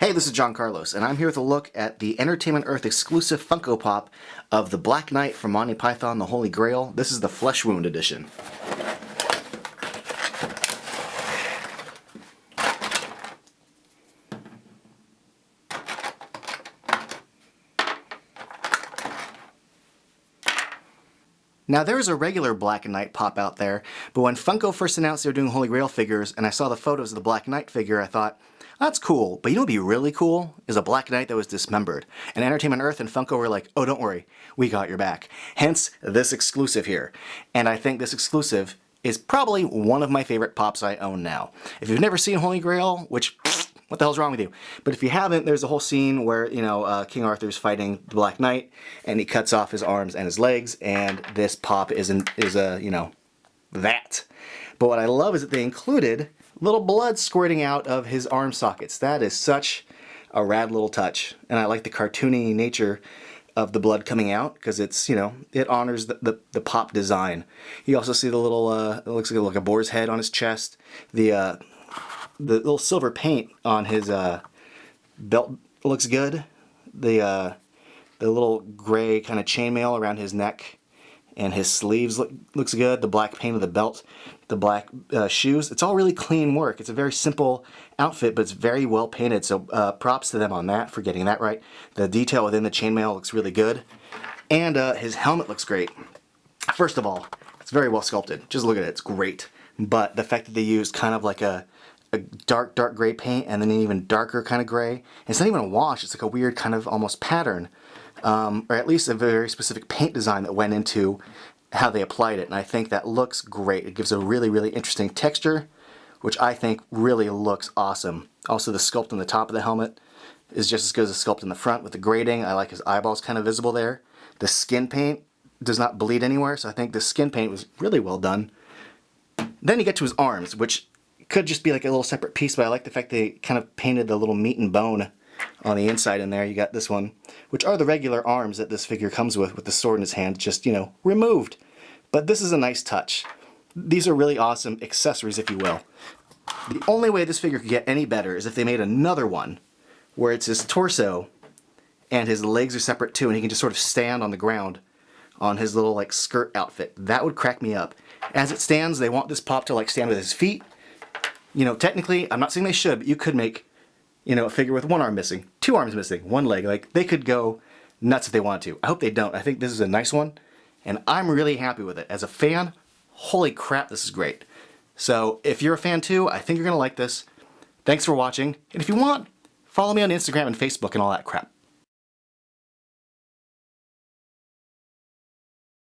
Hey, this is John Carlos, and I'm here with a look at the Entertainment Earth exclusive Funko Pop of the Black Knight from Monty Python, the Holy Grail. This is the Flesh Wound edition. Now, there is a regular Black Knight pop out there, but when Funko first announced they were doing Holy Grail figures, and I saw the photos of the Black Knight figure, I thought, that's cool, but you know what would be really cool? Is a Black Knight that was dismembered. And Entertainment Earth and Funko were like, oh, don't worry, we got your back. Hence, this exclusive here. And I think this exclusive is probably one of my favorite pops I own now. If you've never seen Holy Grail, which, what the hell's wrong with you? But if you haven't, there's a whole scene where, King Arthur's fighting the Black Knight, and he cuts off his arms and his legs, and this pop is that. But what I love is that they included little blood squirting out of his arm sockets. That is such a rad little touch. And I like the cartoony nature of the blood coming out, because it's, it honors the pop design. You also see the little, it looks like a boar's head on his chest. The little silver paint on his belt looks good. The little gray kind of chainmail around his neck and his sleeves looks good. The black paint of the belt, the black shoes. It's all really clean work. It's a very simple outfit, but it's very well painted. So props to them on that for getting that right. The detail within the chainmail looks really good. And his helmet looks great. First of all, it's very well sculpted. Just look at it. It's great. But the fact that they used kind of like a dark gray paint and then an even darker kind of gray. And it's not even a wash. It's like a weird kind of almost pattern. Or at least a very specific paint design that went into how they applied it. And I think that looks great. It gives a really, really interesting texture, which I think really looks awesome. Also, the sculpt on the top of the helmet is just as good as the sculpt in the front with the grading. I like his eyeballs kind of visible there. The skin paint does not bleed anywhere, so I think the skin paint was really well done. Then you get to his arms, which could just be like a little separate piece, but I like the fact they kind of painted the little meat and bone on the inside in there. You got this one, which are the regular arms that this figure comes with the sword in his hand, just, removed. But this is a nice touch. These are really awesome accessories, if you will. The only way this figure could get any better is if they made another one where it's his torso and his legs are separate too, and he can just sort of stand on the ground on his little skirt outfit. That would crack me up. As it stands, they want this pop to stand with his feet. Technically, I'm not saying they should, but you could make a figure with one arm missing, two arms missing, one leg. They could go nuts if they wanted to. I hope they don't. I think this is a nice one, and I'm really happy with it. As a fan, holy crap, this is great. So if you're a fan too, I think you're going to like this. Thanks for watching, and if you want, follow me on Instagram and Facebook and all that crap.